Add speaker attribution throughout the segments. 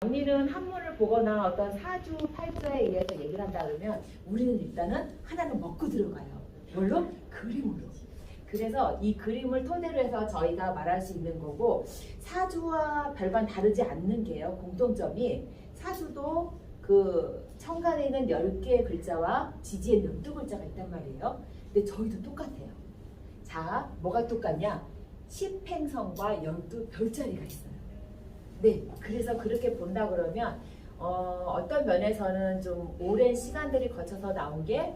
Speaker 1: 언니는 한문을 보거나 어떤 사주, 팔자에 의해서 얘기를 한다 그러면 우리는 일단은 하나는 먹고 들어가요. 뭘로? 그림으로. 그래서 이 그림을 토대로 해서 저희가 말할 수 있는 거고, 사주와 별반 다르지 않는 게요. 공통점이 사주도 그 천간에 있는 10개의 글자와 지지에 12글자가 있단 말이에요. 근데 저희도 똑같아요. 자, 뭐가 똑같냐? 10행성과 12별자리가 있어요. 네, 그래서 그렇게 본다 그러면 어떤 면에서는 좀 오랜 시간들이 거쳐서 나온 게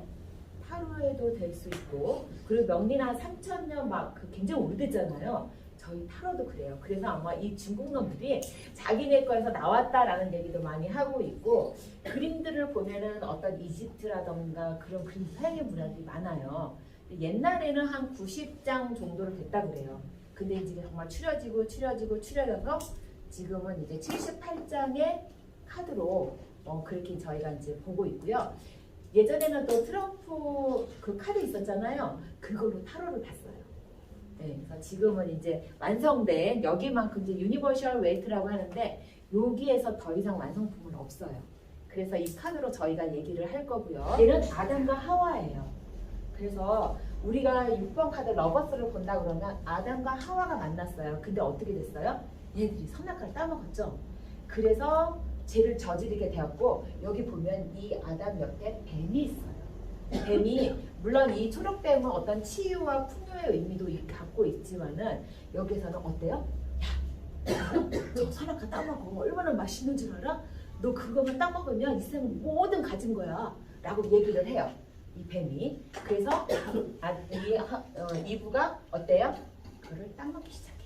Speaker 1: 타로에도 될 수 있고, 그리고 명리는 한 3000년 막 굉장히 오래됐잖아요. 저희 타로도 그래요. 그래서 아마 이 중국 놈들이 자기네 거에서 나왔다라는 얘기도 많이 하고 있고, 그림들을 보면은 어떤 이집트라던가 그런 그림 서양의 문화들이 많아요. 옛날에는 한 90장 정도로 됐다 그래요. 근데 이제 정말 추려져서 지금은 이제 78장의 카드로 그렇게 저희가 이제 보고 있고요. 예전에는 또 트럼프 그 카드 있었잖아요. 그걸로 타로를 봤어요. 네, 그래서 지금은 이제 완성된 여기만큼 이제 유니버셜 웨이트라고 하는데 여기에서 더 이상 완성품은 없어요. 그래서 이 카드로 저희가 얘기를 할 거고요. 얘는 아담과 하와예요. 그래서 우리가 6번 카드 러버스를 본다 그러면 아담과 하와가 만났어요. 근데 어떻게 됐어요? 얘들이 선악과를 따먹었죠. 그래서 죄를 저지르게 되었고, 여기 보면 이 아담 옆에 뱀이 있어요. 뱀이 물론 이 초록뱀은 어떤 치유와 풍요의 의미도 갖고 있지만은 여기서는 어때요? 야, 저 선악과 따먹어. 얼마나 맛있는 줄 알아? 너 그거만 따먹으면 이 세상 모든 가진 거야 라고 얘기를 해요. 이 뱀이. 그래서 이브가 어때요? 그를 따먹기 시작해요.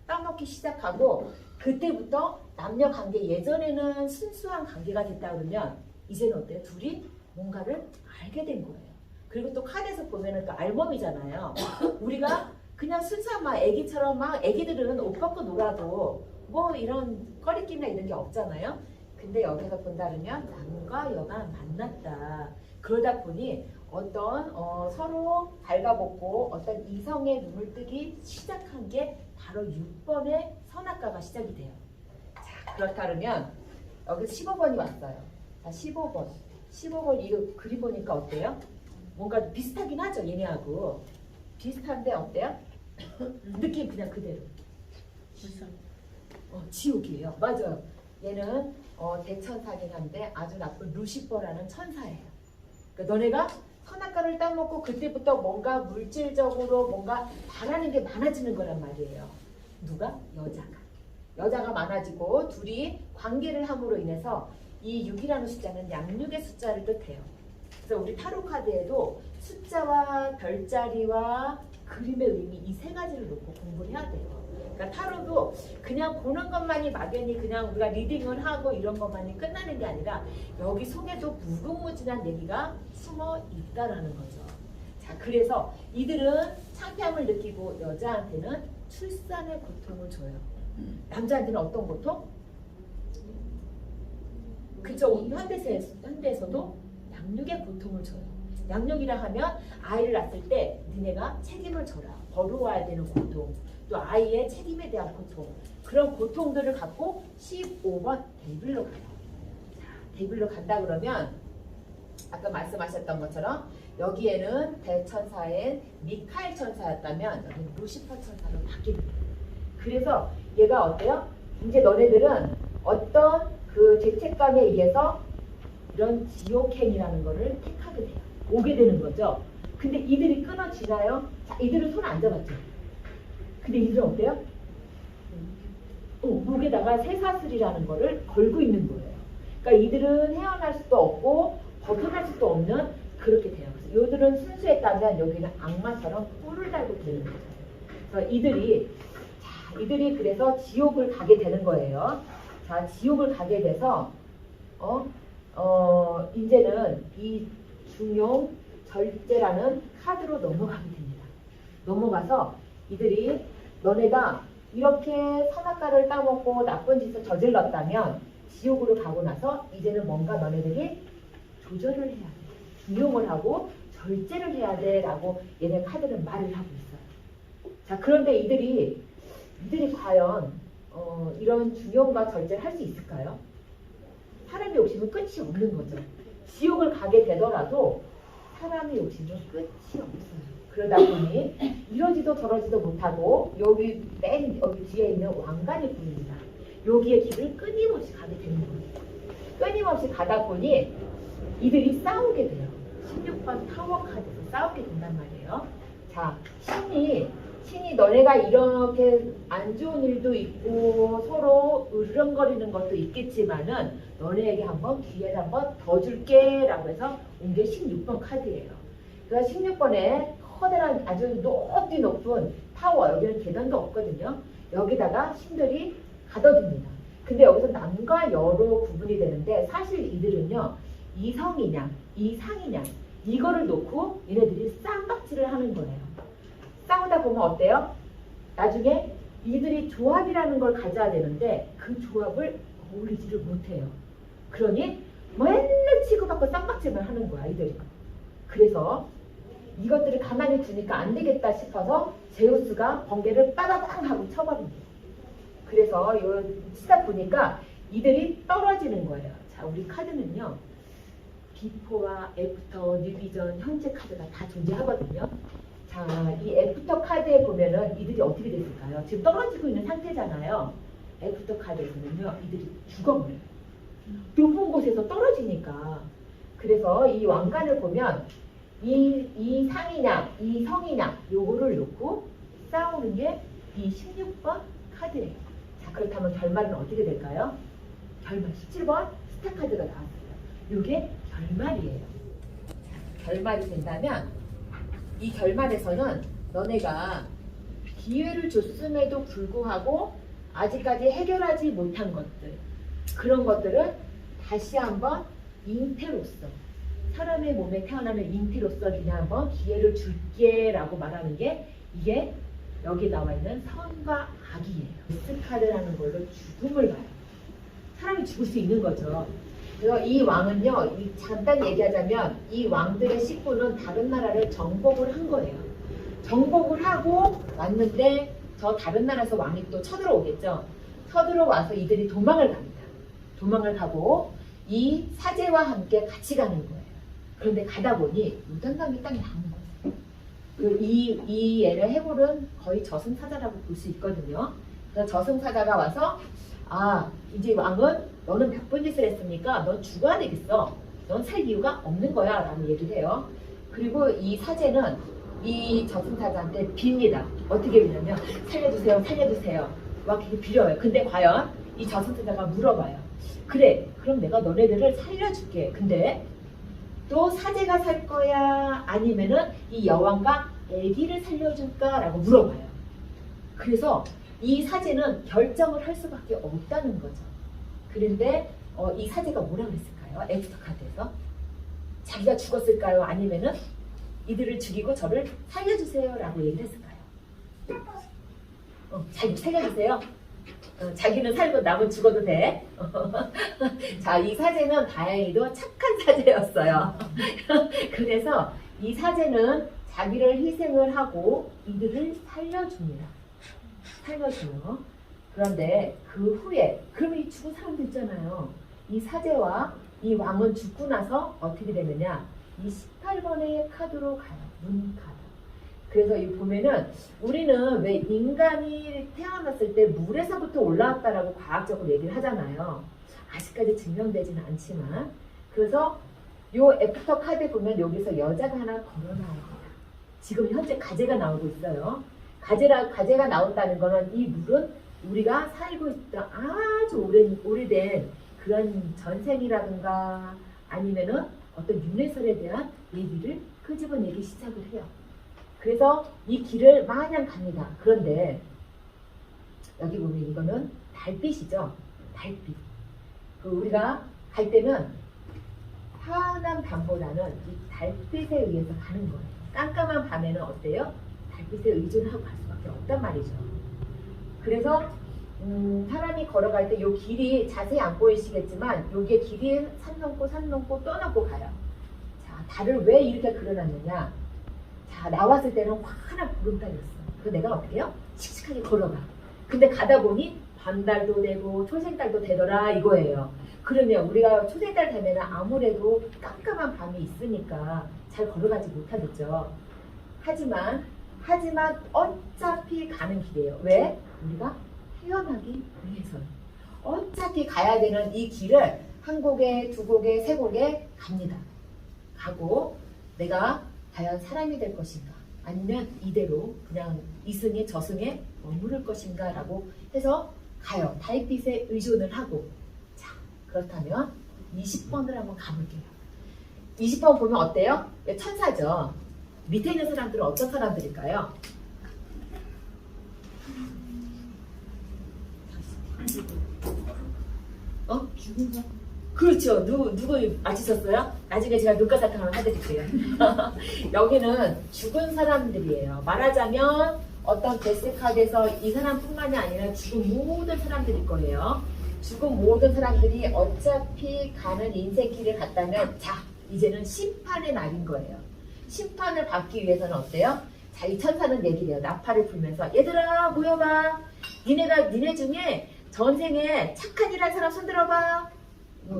Speaker 1: 따먹기 시작하고, 그때부터 남녀 관계, 예전에는 순수한 관계가 됐다 그러면 이제는 어때요? 둘이 뭔가를 알게 된 거예요. 그리고 또 카드에서 보면은 또 알몸이잖아요. 우리가 그냥 순수한 막 애기처럼 막 애기들은 옷 벗고 놀아도 뭐 이런 꺼리낌이나 이런 게 없잖아요. 근데 여기서 본다면 남과 여가 만났다. 그러다 보니 어떤 서로 발가벗고 어떤 이성의 눈을 뜨기 시작한 게 바로 6번의 선악과가 시작이 돼요. 자, 그렇다면 여기 15번이 왔어요. 자, 15번. 15번 이 그림 보니까 어때요? 뭔가 비슷하긴 하죠, 얘네하고. 비슷한데 어때요? 느낌 그냥 그대로. 지옥이에요. 맞아요. 얘는 대천사긴 한데 아주 나쁜 루시퍼라는 천사예요. 그러니까 너네가 선악과를 따먹고 그때부터 뭔가 물질적으로 뭔가 바라는 게 많아지는 거란 말이에요. 누가? 여자가 많아지고 둘이 관계를 함으로 인해서 이 6이라는 숫자는 양육의 숫자를 뜻해요. 그래서 우리 타로 카드에도 숫자와 별자리와 그림의 의미 이 세 가지를 놓고 공부를 해야 돼요. 그러니까 타로도 그냥 보는 것만이 막연히 그냥 우리가 리딩을 하고 이런 것만이 끝나는 게 아니라 여기 속에도 무궁무진한 얘기가 숨어 있다라는 거죠. 자, 그래서 이들은 창피함을 느끼고 여자한테는 출산의 고통을 줘요. 남자한테는 어떤 고통? 그쵸, 현대에서도 양육의 고통을 줘요. 양육이라 하면 아이를 낳았을 때 니네가 책임을 져라. 버려와야 되는 고통, 또 아이의 책임에 대한 고통, 그런 고통들을 갖고 15번 데빌로 가요. 데빌로 간다 그러면 아까 말씀하셨던 것처럼 여기에는 대천사인 미카엘 천사였다면 여기는 루시퍼 천사로 바뀝니다. 그래서 얘가 어때요? 이제 너네들은 어떤 그 죄책감에 의해서 이런 지옥행이라는 거를 택하게 돼요. 오게 되는 거죠. 근데 이들이 끊어지나요? 자, 이들은 손 안 잡았죠. 근데 이들은 어때요? 목에다가 쇠사슬이라는 거를 걸고 있는 거예요. 그러니까 이들은 헤어날 수도 없고 벗어날 수도 없는 그렇게 돼요. 그래서 이들은 순수했다면 여기는 악마처럼 뿔을 달고 되는 거죠. 그래서 이들이 그래서 지옥을 가게 되는 거예요. 자, 지옥을 가게 돼서 이제는 이 중용 절제라는 카드로 넘어가게 됩니다. 넘어가서 이들이 너네가 이렇게 선악과를 따먹고 나쁜 짓을 저질렀다면 지옥으로 가고 나서 이제는 뭔가 너네들이 조절을 해야 돼. 중용을 하고 절제를 해야 돼 라고 얘네 카드는 말을 하고 있어요. 자, 그런데 이들이 과연 이런 중용과 절제를 할 수 있을까요? 욕심은 끝이 없는 거죠. 지옥을 가게 되더라도 사람의 욕심은 끝이 없어요. 그러다 보니 이러지도 저러지도 못하고 여기 맨 여기 뒤에 있는 왕관이 보입니다. 여기에 길을 끊임없이 가게 되는 거예요. 끊임없이 가다 보니 이들이 싸우게 돼요. 16번 타워 카드에서 싸우게 된단 말이에요. 자, 신이 너네가 이렇게 안 좋은 일도 있고 서로 으르렁거리는 것도 있겠지만은 너네에게 한번 기회를 한번 더 줄게 라고 해서 온 게 16번 카드예요. 그래서 16번에 커다란 아주 높은 타워, 여기는 계단도 없거든요. 여기다가 신들이 가둬둡니다. 근데 여기서 남과 여로 구분이 되는데 사실 이들은요, 이성이냐 이상이냐 이거를 놓고 얘네들이 쌍박질을 하는 거예요. 싸우다 보면 어때요? 나중에 이들이 조합이라는 걸 가져야 되는데 그 조합을 어울리지를 못해요. 그러니 맨날 치고받고 쌍박질만 하는 거야, 이들이. 그래서 이것들을 가만히 두니까 안 되겠다 싶어서 제우스가 번개를 빠바방 하고 쳐버립니다. 그래서 요 치다 보니까 이들이 떨어지는 거예요. 자, 우리 카드는요, 비포와 애프터, 뉴비전, 현재 카드가 다 존재하거든요. 자, 이 애프터 카드에 보면은 이들이 어떻게 됐을까요? 지금 떨어지고 있는 상태잖아요. 애프터 카드에서는요, 이들이 죽어버려요. 높은 곳에서 떨어지니까. 그래서 이 왕관을 보면 이 상이냐, 이 성이냐, 요거를 놓고 싸우는 게 이 16번 카드예요. 자, 그렇다면 결말은 어떻게 될까요? 결말 17번 스타 카드가 나왔어요. 요게 결말이에요. 자, 결말이 된다면 이 결말에서는 너네가 기회를 줬음에도 불구하고 아직까지 해결하지 못한 것들, 그런 것들은 다시 한번 잉태로서, 사람의 몸에 태어나는 잉태로서 그냥 한번 기회를 줄게 라고 말하는 게 이게 여기 나와 있는 선과 악이에요. 데스카드라는 걸로 죽음을 봐요. 사람이 죽을 수 있는 거죠. 그래서 이 왕은요, 잠깐 얘기하자면 이 왕들의 식구는 다른 나라를 정복을 한 거예요. 정복을 하고 왔는데 저 다른 나라에서 왕이 또 쳐들어오겠죠. 쳐들어와서 이들이 도망을 갑니다. 도망을 가고 이 사제와 함께 같이 가는 거예요. 그런데 가다 보니 요단강이 딱 나오는 거예요. 이 애를 해골은 거의 저승사자라고 볼 수 있거든요. 그래서 저승사자가 와서 아, 이제 왕은 너는 몇 번 짓을 했으니까 넌 죽어야 되겠어. 넌 살 이유가 없는 거야 라고 얘기를 해요. 그리고 이 사제는 이 저승사자한테 빕니다. 어떻게 비냐면 살려주세요, 살려주세요. 막 이렇게 빌어요. 근데 과연 이 저승사자가 물어봐요. 그래, 그럼 내가 너네들을 살려줄게. 근데 또 사제가 살 거야? 아니면은 이 여왕과 애기를 살려줄까? 라고 물어봐요. 그래서 이 사제는 결정을 할 수밖에 없다는 거죠. 그런데 이 사제가 뭐라 그랬을까요? 애프터 카드에서 자기가 죽었을까요? 아니면은 이들을 죽이고 저를 살려주세요 라고 얘기를 했을까요? 자기 살려주세요. 자기는 살고 남은 죽어도 돼. 자, 이 사제는 다행히도 착한 사제였어요. 그래서 이 사제는 자기를 희생을 하고 이들을 살려줍니다. 살려줘요. 그런데 그 후에 그러면 이 죽은 사람도 있잖아요. 이 사제와 이 왕은 죽고 나서 어떻게 되느냐, 이 18번의 카드로 가요. 문 카드. 그래서 이 보면은 우리는 왜 인간이 태어났을 때 물에서부터 올라왔다라고 과학적으로 얘기를 하잖아요. 아직까지 증명되지는 않지만. 그래서 요 애프터 카드 보면 여기서 여자가 하나 걸어 나옵니다. 지금 현재 가재가 나오고 있어요. 가재가 나온다는 거는 이 물은 우리가 살고 있던 아주 오래된 그런 전생이라든가 아니면은 어떤 윤회설에 대한 얘기를 끄집어내기 시작을 해요. 그래서 이 길을 마냥 갑니다. 그런데 여기 보면 이거는 달빛이죠. 달빛. 우리가 갈 때는 환한 밤보다는 이 달빛에 의해서 가는 거예요. 깜깜한 밤에는 어때요? 달빛에 의존하고 갈 수밖에 없단 말이죠. 그래서 사람이 걸어갈 때 이 길이 자세히 안 보이시겠지만 여기에 길이 산 넘고 또 넘고 가요. 자, 달을 왜 이렇게 그려놨느냐? 자, 나왔을 때는 환한 보름달이었어. 그래서 내가 어떻게 해요? 씩씩하게 걸어가. 근데 가다 보니 반달도 되고 초생달도 되더라 이거예요. 그러면 우리가 초대달 되면 아무래도 깜깜한 밤이 있으니까 잘 걸어가지 못하겠죠. 하지만 어차피 가는 길이에요. 왜? 우리가 태어나기 위해서는. 어차피 가야 되는 이 길을 한 곡에, 두 곡에, 세 곡에 갑니다. 가고 내가 과연 사람이 될 것인가? 아니면 이대로 그냥 이승에 저승에 머무를 것인가? 라고 해서 가요. 달빛에 의존을 하고. 자, 그렇다면 20번을 한번 가볼게요. 20번 보면 어때요? 천사죠. 밑에 있는 사람들은 어떤 사람들일까요? 죽은 사? 그렇죠. 누구 맞히셨어요? 나중에 제가 눈가사탕 한번 해드릴게요. 여기는 죽은 사람들이에요. 말하자면 어떤 데스카드에서 이 사람뿐만이 아니라 죽은 모든 사람들일 거예요. 죽은 모든 사람들이 어차피 가는 인생길을 갔다면 자, 이제는 심판의 날인 거예요. 심판을 받기 위해서는 어때요? 자, 이 천사는 얘기를 해요. 나팔을 불면서 얘들아 모여봐. 니네 중에 전생에 착한 일 한 사람 손들어봐.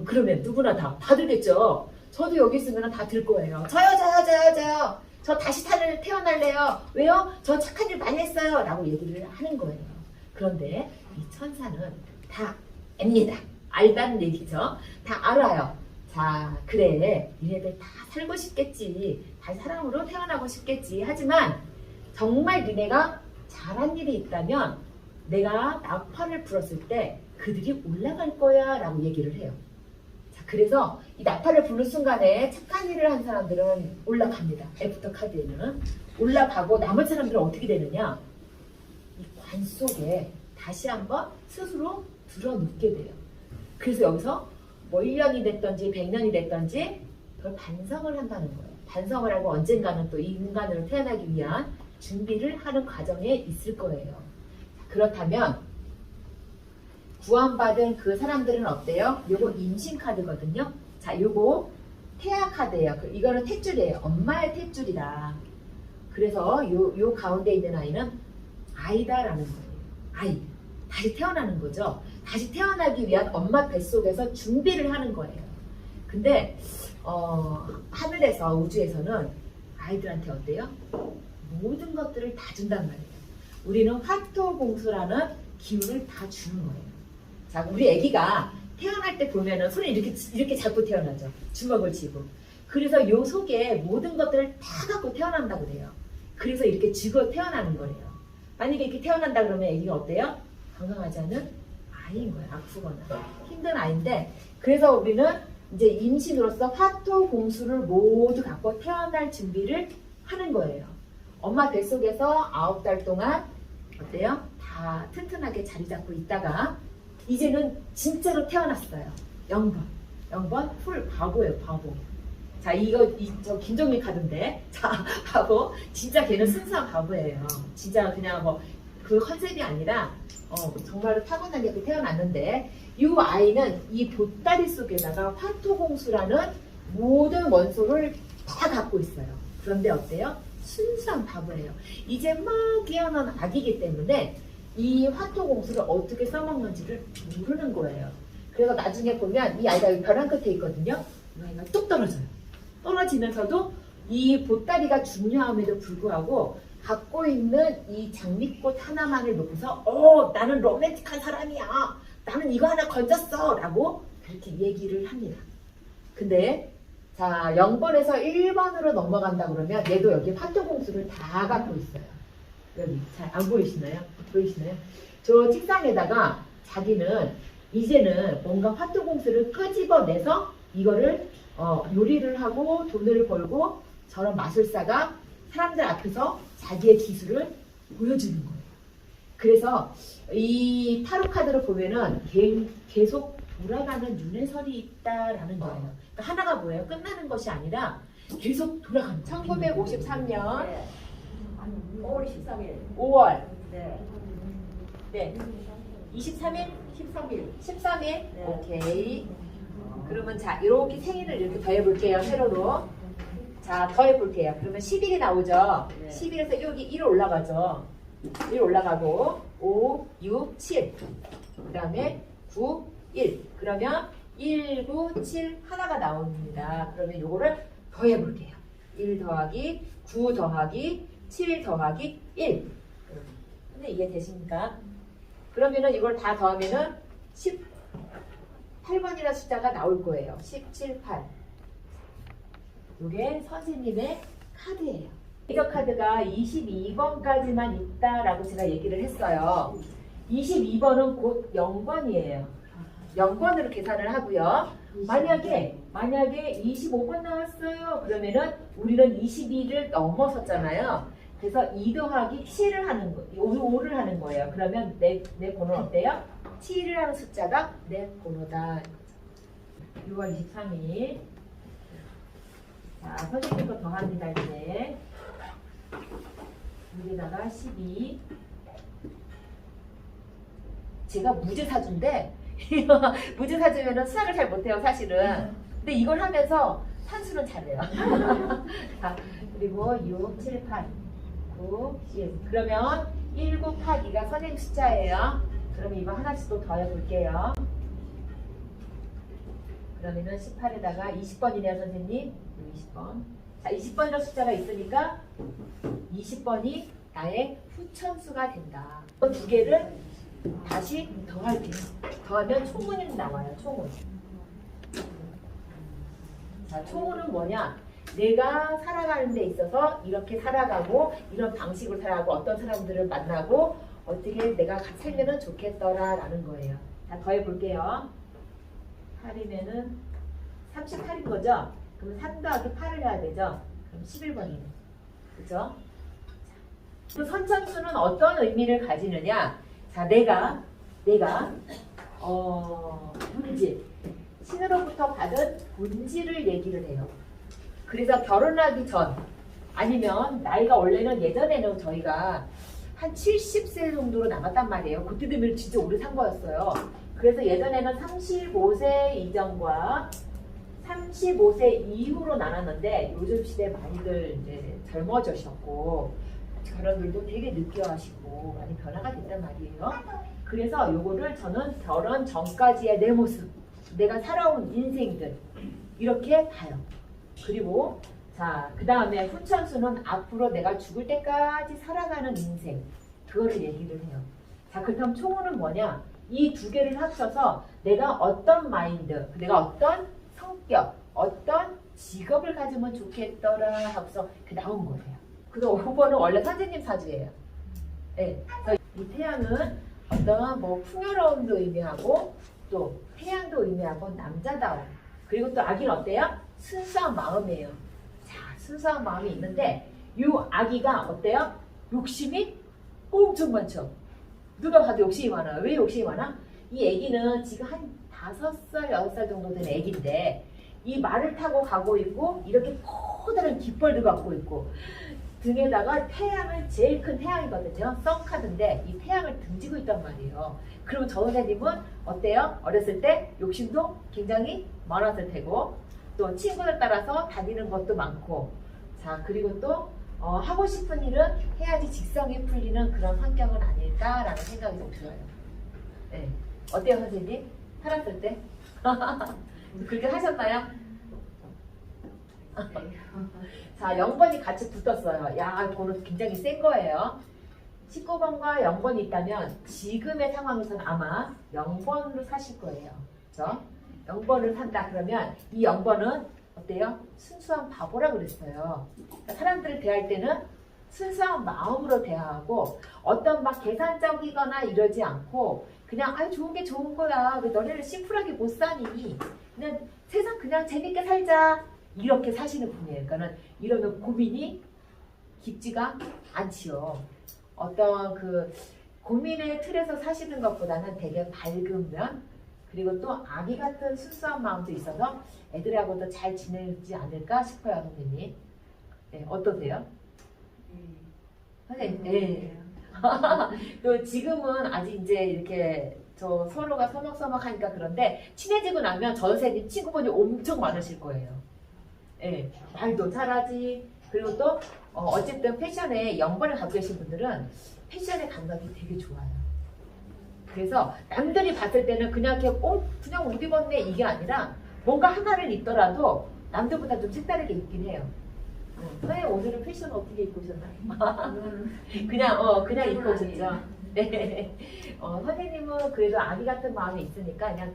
Speaker 1: 그러면 누구나 다 들겠죠. 저도 여기 있으면 다 들 거예요. 저요. 저 다시 태어날래요. 왜요? 저 착한 일 많이 했어요. 라고 얘기를 하는 거예요. 그런데 이 천사는 다 압니다. 알다는 얘기죠. 다 알아요. 자, 그래. 니네들 다 살고 싶겠지. 다시 사람으로 태어나고 싶겠지. 하지만 정말 니네가 잘한 일이 있다면 내가 나팔을 불었을 때 그들이 올라갈 거야 라고 얘기를 해요. 자, 그래서 이 나팔을 부는 순간에 착한 일을 한 사람들은 올라갑니다. 애프터 카드에는 올라가고 남은 사람들은 어떻게 되느냐, 이 관 속에 다시 한번 스스로 들어눕게 돼요. 그래서 여기서 뭐 1년이 됐던지 100년이 됐던지 그걸 반성을 한다는 거예요. 반성을 하고 언젠가는 또 이 인간으로 태어나기 위한 준비를 하는 과정에 있을 거예요. 그렇다면 구원받은 그 사람들은 어때요? 요거 임신 카드거든요. 자, 요거 태아 카드예요. 이거는 탯줄이에요. 엄마의 탯줄이다. 그래서 요 가운데 있는 아이는 아이다라는 거예요. 아이. 다시 태어나는 거죠. 다시 태어나기 위한 엄마 뱃속에서 준비를 하는 거예요. 근데 하늘에서, 우주에서는 아이들한테 어때요? 모든 것들을 다 준단 말이에요. 우리는 화토공수라는 기운을 다 주는 거예요. 자, 우리 아기가 태어날 때 보면은 손을 이렇게 잡고 태어나죠. 주먹을 쥐고. 그래서 요 속에 모든 것들을 다 갖고 태어난다고 그래요. 그래서 이렇게 쥐고 태어나는 거예요. 만약에 이렇게 태어난다 그러면 아기가 어때요? 건강하지 않은 아이인 거예요. 아프거나 힘든 아이인데, 그래서 우리는 이제 임신으로서 화토공수를 모두 갖고 태어날 준비를 하는 거예요. 엄마 뱃속에서 9달 동안 어때요? 다 튼튼하게 자리 잡고 있다가 이제는 진짜로 태어났어요. 0번 풀 바보예요. 바보. 자, 저 김정민 카드인데, 자, 바보. 진짜 걔는 순수한 바보예요. 진짜 그냥 뭐 그 컨셉이 아니라 정말로 타고나게 태어났는데, 이 아이는 이 보따리 속에다가 화토공수라는 모든 원소를 다 갖고 있어요. 그런데 어때요? 순수한 바보예요. 이제 막 깨어난 아기이기 때문에 이 화토공수를 어떻게 써먹는지를 모르는 거예요. 그래서 나중에 보면 이 아이가 벼랑 끝에 있거든요. 이 아이가 뚝 떨어져요. 떨어지면서도 이 보따리가 중요함에도 불구하고 갖고 있는 이 장미꽃 하나만을 놓고서 나는 로맨틱한 사람이야. 나는 이거 하나 건졌어. 라고 그렇게 얘기를 합니다. 근데 자, 0번에서 1번으로 넘어간다 그러면 얘도 여기 화토공수를 다 갖고 있어요. 여기 잘 안 보이시나요? 보이시나요? 저 책상에다가 자기는 이제는 뭔가 화토공수를 끄집어내서 이거를 요리를 하고 돈을 벌고 저런 마술사가 사람들 앞에서 자기의 기술을 보여주는 거예요. 그래서 이 타로 카드로 보면은 계속 돌아가는 윤회설이 있다라는 거예요. 그러니까 하나가 뭐예요? 끝나는 것이 아니라 계속 돌아가는 거예요. 1953년 5월 13일 5월 네 23일 13일 네. 오케이. 그러면 자, 이렇게 생일을 이렇게 더해볼게요. 세로로. 자, 더해볼게요. 그러면 10일이 나오죠. 네. 10일에서 여기 1 올라가죠. 1 올라가고 5, 6, 7. 그 다음에 9, 1. 그러면 1, 9, 7 하나가 나옵니다. 그러면 요거를 더해 볼게요. 1 더하기 9 더하기 7 더하기 1. 근데 이해 되십니까? 그러면은 이걸 다 더하면은 18번이라는 숫자가 나올 거예요. 17, 8. 이게 선생님의 카드예요. 레이저 카드가 22번까지만 있다라고 제가 얘기를 했어요. 22번은 곧 0번이에요. 0번으로 계산을 하고요. 만약에 25번 나왔어요. 그러면은 우리는 22를 넘어섰잖아요. 그래서 2 더하기 7을 하는 거, 5를 하는 거예요. 그러면 내 번호는 어때요? 7을 하는 숫자가 내 번호다. 6월 23일. 자, 선생님 거 더합니다, 이제. 여기다가 12. 제가 무제사주인데, 무제사주면은 수학을 잘 못해요, 사실은. 근데 이걸 하면서 산수는 잘해요. 자, 그리고 6, 7, 8, 9, 10. 그러면 1, 9, 8, 2가 선생님 숫자예요. 그러면 이거 하나씩 또 더해 볼게요. 그러면은 18에다가 20번이네요, 선생님. 20번. 자, 20번이라는 숫자가 있으니까 20번이 나의 후천수가 된다. 이 두 개를 다시 더할게요. 더하면 총문이 나와요, 총문. 자, 총문은 뭐냐? 내가 살아가는 데 있어서 이렇게 살아가고 이런 방식으로 살아가고 어떤 사람들을 만나고 어떻게 내가 같이 살면 좋겠더라 라는 거예요. 자, 더해 볼게요. 8이면은 38인 거죠? 그럼 3 더하기 8을 해야 되죠? 그럼 11번이네. 그죠? 그 선천수는 어떤 의미를 가지느냐? 자, 내가 본질, 신으로부터 받은 본질을 얘기를 해요. 그래서 결혼하기 전 아니면 나이가 원래는 예전에는 저희가 한 70세 정도로 남았단 말이에요. 그때 되면 진짜 오래 산 거였어요. 그래서 예전에는 35세 이전과 35세 이후로 나눴는데 요즘 시대에 많이들 이제 젊어지셨고 결혼들도 되게 늦게 하시고 많이 변화가 됐단 말이에요. 그래서 요거를 저는 결혼 전까지의 내 모습, 내가 살아온 인생들 이렇게 봐요. 그리고 자, 그 다음에 후천수는 앞으로 내가 죽을 때까지 살아가는 인생 그거를 얘기를 해요. 자, 그렇다면 총호는 뭐냐? 이 두 개를 합쳐서 내가 어떤 마인드, 내가 어떤 성격, 어떤 직업을 가지면 좋겠더라 하고서 그 나온 거예요. 그래서 5번은 원래 선생님 사주예요. 네. 그래서 이 태양은 어떤 뭐 풍요로움도 의미하고 또 태양도 의미하고 남자다움 그리고 또 아기는 어때요? 순수한 마음이에요. 자, 순수한 마음이 있는데 이 아기가 어때요? 욕심이 엄청 많죠. 누가 봐도 욕심이 많아요. 왜 욕심이 많아? 이 아기는 지금 한 5살, 6살 정도 된 아기인데 이 말을 타고 가고 있고 이렇게 커다란 깃벌도 갖고 있고 등에다가 태양을 제일 큰 태양이거든요. 썬카드인데 이 태양을 등지고 있단 말이에요. 그리고 저 선생님은 어때요? 어렸을 때 욕심도 굉장히 많았을 테고 또 친구들 따라서 다니는 것도 많고 자 그리고 또 하고 싶은 일은 해야지 직성이 풀리는 그런 성격은 아닐까라는 생각이 좀 들어요. 네. 어때요 선생님? 살았을 때? 그렇게 하셨나요? 자 0번이 같이 붙었어요. 야 번호 굉장히 센 거예요. 19번과 0번이 있다면 지금의 상황에서는 아마 0번으로 사실 거예요. 그렇죠? 0번을 산다 그러면 이 0번은 어때요? 순수한 바보라 그랬어요. 그러니까 사람들을 대할 때는 순수한 마음으로 대하고 어떤 막 계산적이거나 이러지 않고 그냥 아 좋은 게 좋은 거야. 왜 너네를 심플하게 못 사니? 그냥 세상 그냥 재밌게 살자. 이렇게 사시는 분이에요. 그러니까는 이러면 고민이 깊지가 않지요. 어떤 그 고민의 틀에서 사시는 것보다는 되게 밝은 면 그리고 또 아기 같은 순수한 마음도 있어서 애들하고도 잘 지내지 않을까 싶어요, 선생님. 네, 어떠세요? 선생님, 네. 또 지금은 아직 이제 이렇게 저 서로가 서먹서먹하니까 그런데 친해지고 나면 저 선생님 친구분이 엄청 많으실 거예요. 네, 말도 잘하지. 그리고 또 어쨌든 패션에 0번을 갖고 계신 분들은 패션의 감각이 되게 좋아요. 그래서 남들이 봤을 때는 그냥 이렇게 그냥 옷 입었네 이게 아니라 뭔가 하나를 입더라도 남들보다 좀 색다르게 입긴 해요. 선생님 오늘은 패션 어떻게 입고 오셨나요? 그냥 입고 오셨죠. 네. 선생님은 그래도 아기 같은 마음이 있으니까 그냥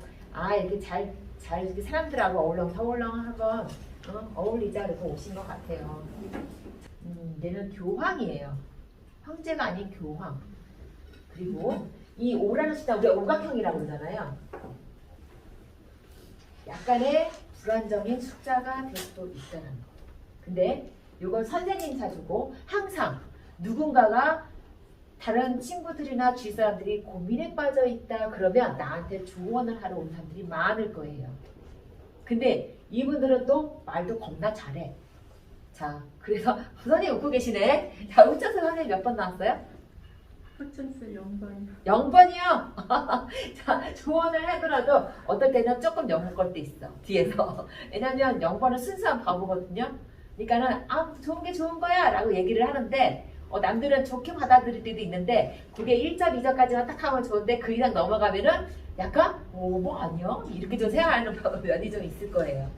Speaker 1: 이렇게 잘 이렇게 사람들하고 어울렁서울렁하고 어울리자 이렇게 오신 것 같아요. 얘는 교황이에요. 황제가 아닌 교황. 그리고 이 5라는 숫자 우리가 오각형이라고 그러잖아요. 약간의 불안정인 숫자가 될 수도 있다는 거. 근데 이건 선생님 사주고 항상 누군가가 다른 친구들이나 주위 사람들이 고민에 빠져 있다 그러면 나한테 조언을 하러 온 사람들이 많을 거예요. 근데 이분들은 또 말도 겁나 잘해. 자, 그래서 선생님 웃고 계시네. 자, 우천수 선생님 몇 번 나왔어요?
Speaker 2: 허천스 0번이요.
Speaker 1: 0번이요? 자, 조언을 하더라도 어떨 때는 조금 영혼 걸 때 있어. 뒤에서. 왜냐면 0번은 순수한 바보거든요. 그러니까는 좋은 게 좋은 거야 라고 얘기를 하는데 남들은 좋게 받아들일 때도 있는데 그게 1점, 2점까지만 딱 하면 좋은데 그 이상 넘어가면은 약간 뭐 아니요? 이렇게 좀 생각하는 면이 좀 있을 거예요.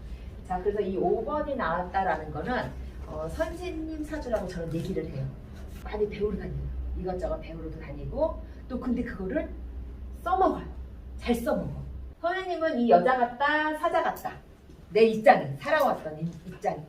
Speaker 1: 자, 그래서 이 5번이 나왔다라는 거는 선생님 사주라고 저는 얘기를 해요. 많이 배우러 다녀요. 이것저것 배우러도 다니고 또 근데 그거를 써먹어요. 잘 써먹어. 선생님은 이 여자 같다, 사자 같다. 내 입장이 살아왔던 입장이.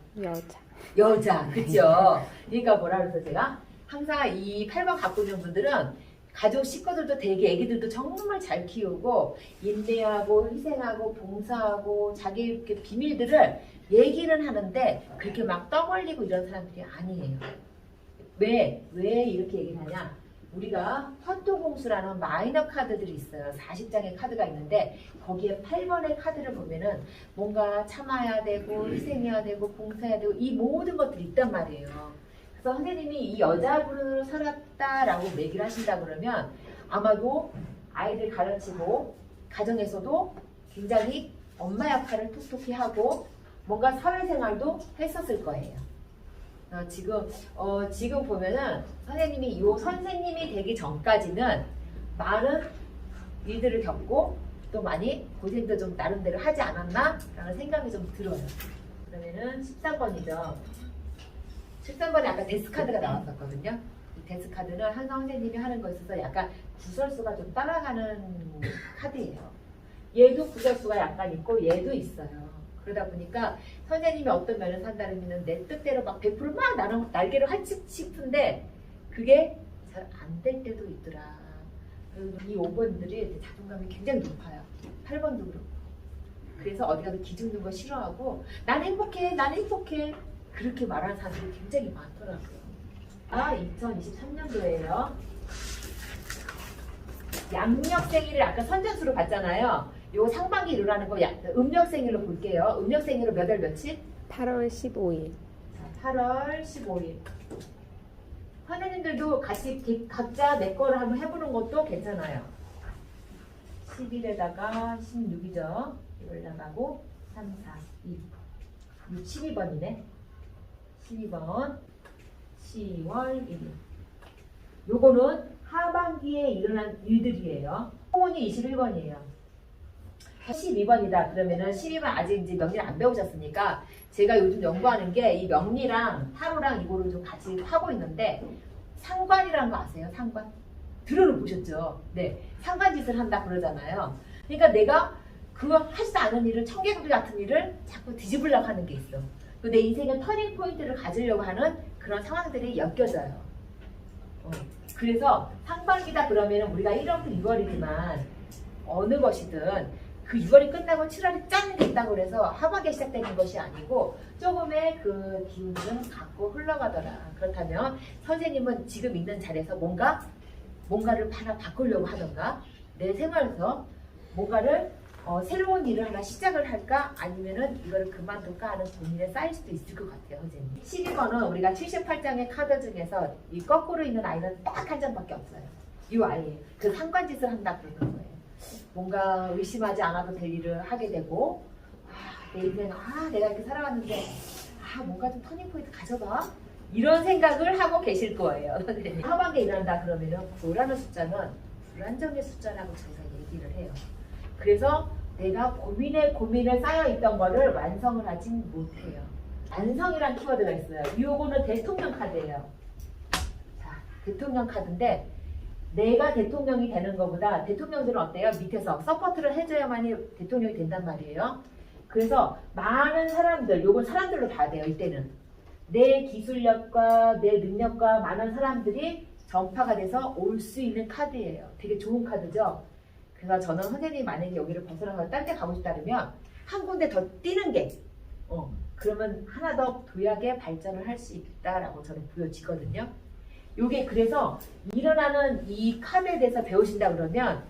Speaker 1: 여자, 그쵸? 그러니까 뭐라 그래서 제가 항상 이 8번 갖고 있는 분들은 가족 식구들도 되게 애기들도 정말 잘 키우고 인내하고 희생하고 봉사하고 자기 이렇게 비밀들을 얘기는 하는데 그렇게 막 떠벌리고 이런 사람들이 아니에요. 왜 이렇게 얘기를 하냐? 우리가 헌토공수라는 마이너 카드들이 있어요. 40장의 카드가 있는데 거기에 8번의 카드를 보면은 뭔가 참아야 되고 희생해야 되고 봉사해야 되고 이 모든 것들이 있단 말이에요. 그래서 선생님이 이 여자분으로 살았다라고 얘기를 하신다 그러면 아마도 아이들 가르치고 가정에서도 굉장히 엄마 역할을 톡톡히 하고 뭔가 사회생활도 했었을 거예요. 지금 보면은 선생님이 되기 전까지는 많은 일들을 겪고 또 많이 고생도 좀 나름대로 하지 않았나? 라는 생각이 좀 들어요. 그러면은 13번이죠. 13번에 아까 데스카드가 나왔었거든요. 이 데스카드는 항상 선생님이 하는 거에 있어서 약간 구설수가 좀 따라가는 카드예요. 얘도 구설수가 약간 있고 얘도 있어요. 그러다 보니까 선생님이 어떤 면을 산다면 내 뜻대로 막 100%막 날개를 활짝 싶은데 그게 잘 안 될 때도 있더라. 이 5번들이 자존감이 굉장히 높아요. 8번도 그렇고. 그래서 어디 가서 기죽는 거 싫어하고 난 행복해 그렇게 말하는 사람들이 굉장히 많더라고요. 2023년도예요. 양력생일을 아까 선전수로 봤잖아요. 요 상반기 일어나는 거 음력생일로 볼게요. 음력생일로 몇 월 며칠?
Speaker 3: 8월 15일.
Speaker 1: 자, 8월 15일. 선생님들도 같이 각자 내 거를 한번 해보는 것도 괜찮아요. 10일에다가 16이죠. 이걸 나가고 3, 4, 2, 6, 12번이네. 12번 10월 1일. 요거는 하반기에 일어난 일들이에요. 홍운이 21번이에요. 12번이다. 그러면은 12번 아직 이제 명리를 안 배우셨으니까 제가 요즘 연구하는 게 이 명리랑 타로랑 이거를 좀 같이 하고 있는데 상관이라는 거 아세요? 상관? 들어는 보셨죠? 네. 상관짓을 한다 그러잖아요. 그러니까 내가 그거 하지도 않은 일을 청개구리 같은 일을 자꾸 뒤집으려고 하는 게 있어. 내 인생의 터닝 포인트를 가지려고 하는 그런 상황들이 엮여져요. 그래서 상반기다 그러면 우리가 1월부터 6월이지만 어느 것이든 그 6월이 끝나고 7월이 짠 된다고 해서 하반기에 시작되는 것이 아니고 조금의 그 기운들은 갖고 흘러가더라. 그렇다면 선생님은 지금 있는 자리에서 뭔가를 하나 바꾸려고 하던가 내 생활에서 뭔가를 새로운 일을 하나 시작을 할까 아니면은 이거를 그만둘까 하는 고민에 쌓일 수도 있을 것 같아요. 선생님. 12번은 우리가 78장의 카드 중에서 이 거꾸로 있는 아이는 딱 한 장밖에 없어요. 이 아이예요. 그 상관짓을 한다 그러는 거예요. 뭔가 의심하지 않아도 될 일을 하게 되고 내 인생 내가 이렇게 살아왔는데 뭔가 좀 터닝포인트 가져봐 이런 생각을 하고 계실 거예요. 선생님. 하반기에 일어난다 그러면은 9라는 숫자는 불안정의 숫자라고 저희가 얘기를 해요. 그래서 내가 고민을 쌓여있던 거를 완성을 하진 못해요. 완성이란 키워드가 있어요. 요거는 대통령 카드예요. 자, 대통령 카드인데 내가 대통령이 되는 것보다 대통령들은 어때요? 밑에서 서포트를 해줘야만이 대통령이 된단 말이에요. 그래서 많은 사람들, 요건 사람들로 봐야 돼요. 이때는 내 기술력과 내 능력과 많은 사람들이 전파가 돼서 올 수 있는 카드예요. 되게 좋은 카드죠. 그래서 저는 선생님이 만약에 여기를 벗어나서 딴 데 가고 싶다 그러면 한 군데 더 뛰는 게 그러면 하나 더 도약의 발전을 할 수 있다라고 저는 보여지거든요. 요게 그래서 일어나는 이 카드에 대해서 배우신다 그러면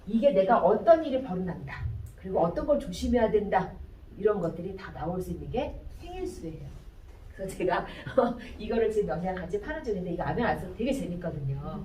Speaker 1: 이게 내가 어떤 일이 벌어난다. 그리고 어떤 걸 조심해야 된다. 이런 것들이 다 나올 수 있는 게 생일수예요. 그래서 제가 이거를 지금 영양 같이 파는 중인데 이거 알면 알수록 되게 재밌거든요.